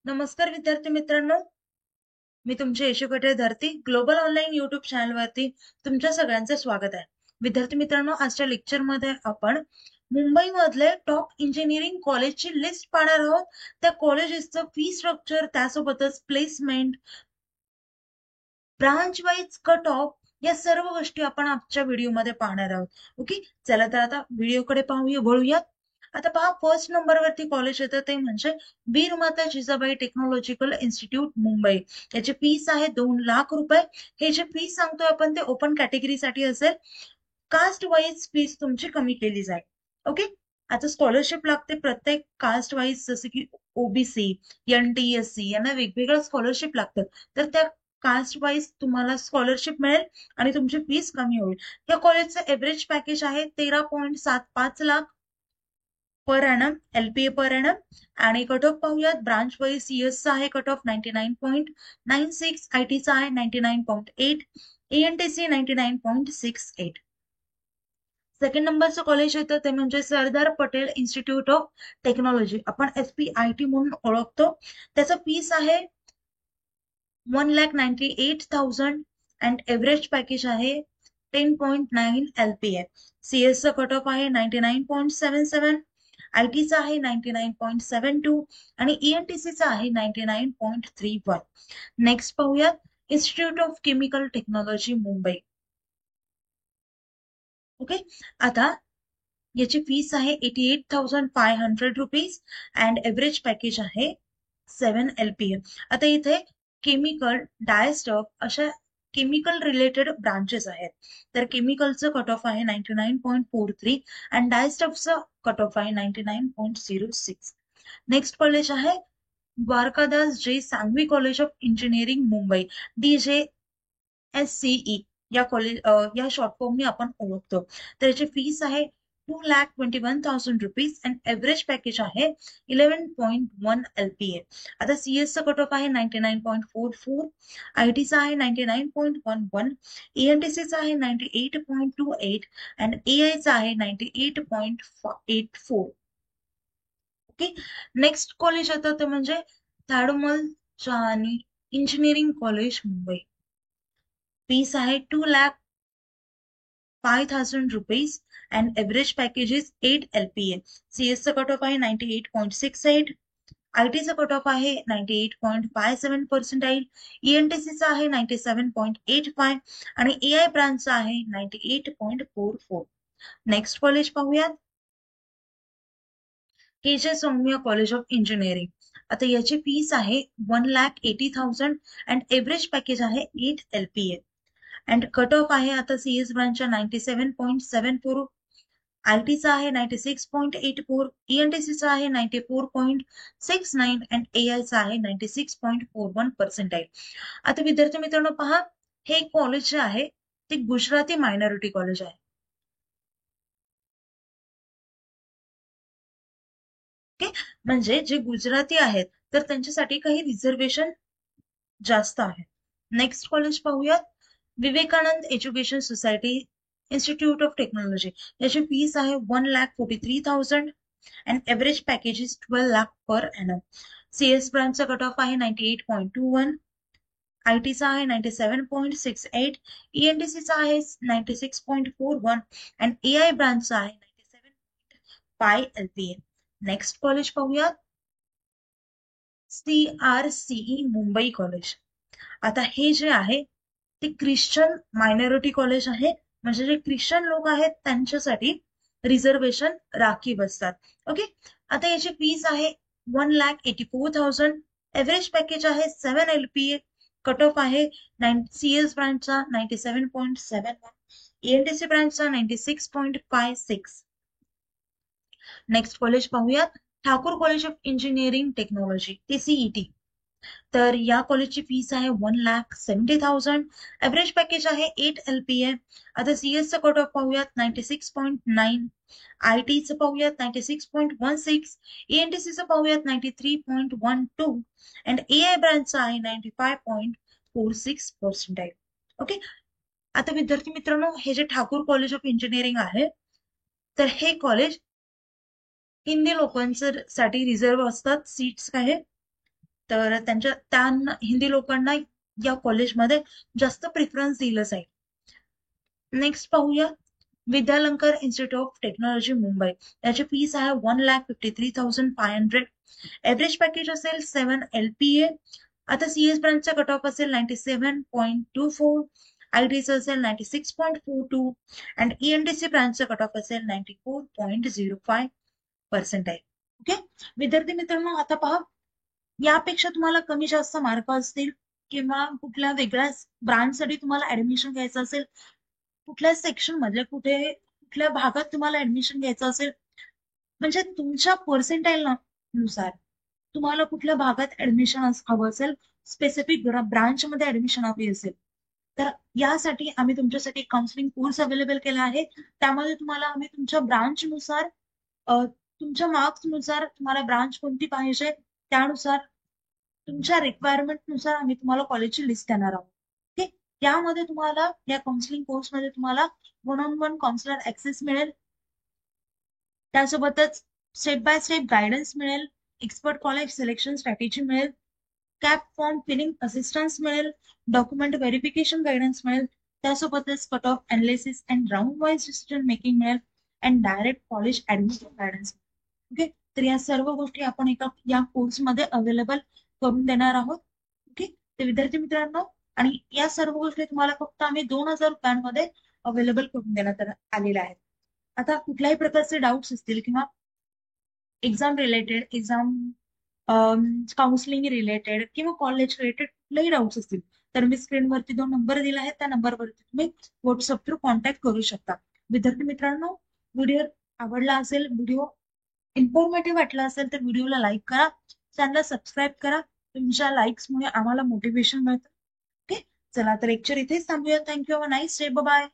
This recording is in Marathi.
नमस्कार विद्यार्थी मित्रांनो, मी तुमची यशोकटे धरती ग्लोबल ऑनलाईन युट्यूब चॅनलवरती तुमच्या सगळ्यांचे स्वागत आहे. विद्यार्थी मित्रांनो, आजच्या लेक्चरमध्ये आपण मुंबईमधले टॉप इंजिनिअरिंग कॉलेजची लिस्ट पाहणार आहोत. त्या कॉलेजेसचं फी स्ट्रक्चर, त्यासोबतच placement, branch wise cut off या सर्व गोष्टी आपण आजच्या व्हिडिओमध्ये पाहणार आहोत. ओके, चला तर आता व्हिडिओकडे वळूयात. आता पहा, फर्स्ट नंबरवरती कॉलेज येतं ते म्हणजे वीर माता जिजाबाई टेक्नॉलॉजिकल इन्स्टिट्यूट मुंबई. याची फीस आहे 2 लाख रुपये. हे जे फीस सांगतोय आपण ते ओपन कॅटेगरीसाठी असेल. कास्ट वाईज फीस तुमची कमी केली जाईल. ओके, आता स्कॉलरशिप लागते प्रत्येक कास्ट वाईज, जसे की ओबीसी, NTSC यांना वेगवेगळ्या स्कॉलरशिप लागतात. तर त्या कास्ट वाईज तुम्हाला स्कॉलरशिप मिळेल आणि तुमची फीस कमी होईल. या कॉलेजचं एव्हरेज पॅकेज आहे 13.75 lakh per ANM, LPA per annum. आणि कट ऑफ पाहूयात, ब्रांच वाईज सीएसचा आहे कट ऑफ 99.96, आयटीचा आहे 99.8, ENTC 99.68. सेकंड नंबरचं कॉलेज येतं ते म्हणजे Sardar Patel institute of technology, आपण SPIT म्हणून ओळखतो. त्याचं फीस आहे 1,98,000 अँड एव्हरेज पॅकेज आहे 10.9 LPA. CS कट ऑफ आहे 99.77, आयटीचा आहे 99.72 आणि ENTCचा आहे 99.31. नेक्स्ट पाहूयात, institute of chemical technology Mumbai. Okay, आता याची फीस आहे 88,500 रुपीज अँड एव्हरेज पॅकेज आहे 7 LPA. आता इथे केमिकल, डायस्टफ अशा केमिकल रिलेटेड ब्रांचेस आहेत. तर केमिकलचं कट ऑफ आहे 99.43 अँड डायस्टफचं कट ऑफ आहे 99.06. नेक्स्ट कॉलेज आहे Dwarkadas J Sanghvi college of engineering Mumbai, DJSCE. या कॉलेज या शॉर्ट फॉर्मने आपण ओळखतो. तर याची फीस आहे 2,21,000 रुपीज अँड एव्हरेज पॅकेज आहे 11.1 LPA. आता सीएसचं कट ऑफ आहे 99.44, आयटीचा आहे 99.11, ENTCचा आहे 98.28 अँड AIचा आहे 98.84. ओके, नेक्स्ट कॉलेज येतं ते म्हणजे थाडमल चहानी इंजिनिअरिंग कॉलेज मुंबई. फीस आहे 2,05,000 rupees and average package is 8 LPA. सीएसचं कट ऑफ आहे 98.68, आयटीचा कट ऑफ आहे 98.57%, ENTCचा आहे 97.85 आणि AI ब्रांचचा आहे 98.44. नेक्स्ट कॉलेज पाहूयात, KJ सौम्य कॉलेज ऑफ इंजिनिअरिंग. आता याची फीस आहे 1,80,000 अँड एव्हरेज पॅकेज आहे 8 LPA अँड कट ऑफ आहे आता CS ब्रांचच्या 97.74, आयटीचा आहे 96.84, ENTCचा आहे 94.69 अँड AIचा आहे 96.41%. आता विद्यार्थी मित्रांनो पहा, हे कॉलेज जे आहे ते गुजराती मायनॉरिटी कॉलेज आहे. ओके, म्हणजे जे गुजराती आहेत तर त्यांच्यासाठी काही रिझर्वेशन जास्त आहे. नेक्स्ट कॉलेज पाहूयात, Vivekanand education society institute of technology. याची फीस आहे 1,43,000 and average package is 12 lakh per annum. CS ब्रांचचा कट ऑफ आहे 98.21, आयटीचा आहे 97.68, ENTCचा आहे 96.41 अँड AI ब्रांचचा आहे 97.5 LPA. नेक्स्ट कॉलेज पाहूयात, CRCE मुंबई कॉलेज. आता हे जे आहे ते ख्रिश्चन मायनॉरिटी कॉलेज आहे, म्हणजे जे ख्रिश्चन लोक आहेत त्यांच्यासाठी रिझर्वेशन राखीव असतात. ओके, आता याची फीस आहे 1,84,000, एव्हरेज पॅकेज आहे 7 LPA, कट ऑफ आहे CS ब्रांचचा 97.71, ENTC ब्रांचचा 96.56. नेक्स्ट कॉलेज पाहूयात, Thakur college of engineering technology, TCET. तर या कॉलेजची फीस आहे 1,70,000, एव्हरेज पॅकेज आहे 8 LPA. आता सीएसचं कट ऑफ पाहूयात 96.9, आयटीचं पाहूयात 96.16, ENTCचं पाहूयात 93.12 अँड AI ब्रांचचा आहे 95.46%. ओके, आता विद्यार्थी मित्रांनो, हे जे ठाकूर कॉलेज ऑफ इंजिनिअरिंग आहे तर हे कॉलेज हिंदी लोकांसाठी रिझर्व असतात सीट्स आहे. तर त्या हिंदी लोकांना या कॉलेजमध्ये जास्त प्रिफरन्स दिलं जाईल. नेक्स्ट पाहूया Vidyalankar institute of technology Mumbai. याची फीस आहे 1,53,500. एव्हरेज पॅकेज असेल 7 LPA. आता CS ब्रांचचा कट ऑफ असेल 97.24, ITचं असेल 96.42 अँड ENTC ब्रांचचा कट ऑफ असेल 94.05% आहे. ओके विद्यार्थी मित्रांनो, आता पहा यापेक्षा तुम्हाला कमी जास्त मार्क असतील किंवा कुठल्या वेगळ्या ब्रांचसाठी तुम्हाला ऍडमिशन घ्यायचं असेल, कुठल्या सेक्शन मध्ये कुठल्या भागात तुम्हाला ऍडमिशन घ्यायचं असेल, म्हणजे तुमच्या पर्सेंटाईल नुसार तुम्हाला कुठल्या भागात ऍडमिशन हवं असेल, स्पेसिफिक ब्रांच मध्ये ऍडमिशन हवी असेल, तर यासाठी आम्ही तुमच्यासाठी काउन्सिलिंग कोर्स अवेलेबल केला आहे. त्यामध्ये तुम्हाला आम्ही तुमच्या ब्रांचनुसार तुमच्या मार्क्स नुसार तुम्हाला ब्रांच कोणती पाहिजे त्यानुसार तुमच्या रिक्वायरमेंट नुसार आम्ही तुम्हाला कॉलेजची लिस्ट देणार आहोत. ओके यामध्ये तुम्हाला या काउन्सिलिंग कोर्समध्ये तुम्हाला 1-on-1 काउन्सिलर ऍक्सेस मिळेल, त्यासोबतच स्टेप बाय स्टेप गायडन्स मिळेल, एक्सपर्ट कॉलेज सिलेक्शन स्ट्रॅटेजी मिळेल, कॅप फॉर्म फिलिंग असिस्टन्स मिळेल, डॉक्युमेंट व्हेरिफिकेशन गायडन्स मिळेल, त्यासोबतच cut off analysis and round wise decision making मिळेल and direct college admission guidance. Okay तर या सर्व गोष्टी आपण या कोर्समध्ये अवेलेबल करून देणार आहोत. ओके तर विद्यार्थी मित्रांनो, आणि या सर्व गोष्टी तुम्हाला फक्त आम्ही 2,000 रुपयांमध्ये अवेलेबल करून देण्यात आलेल्या आहेत. आता कुठल्याही प्रकारचे डाऊट्स असतील किंवा एक्झाम रिलेटेड, काउन्सिलिंग रिलेटेड किंवा कॉलेज रिलेटेड कुठलेही डाऊट्स असतील तर मी स्क्रीनवरती 2 नंबर दिला आहे, त्या नंबरवरती तुम्ही व्हॉट्सअप थ्रू कॉन्टॅक्ट करू शकता. विद्यार्थी मित्रांनो, व्हिडिओ आवडला असेल, व्हिडिओ इन्फॉर्मेटिव्ह वाटला असेल तर व्हिडिओला लाईक करा, चॅनलला सबस्क्राईब करा. तुमच्या लाईक्समुळे आम्हाला मोटिवेशन मिळतं. ओके चला तर लेक्चर इथेच थांबूया. Thank you. Have a nice day. Bye.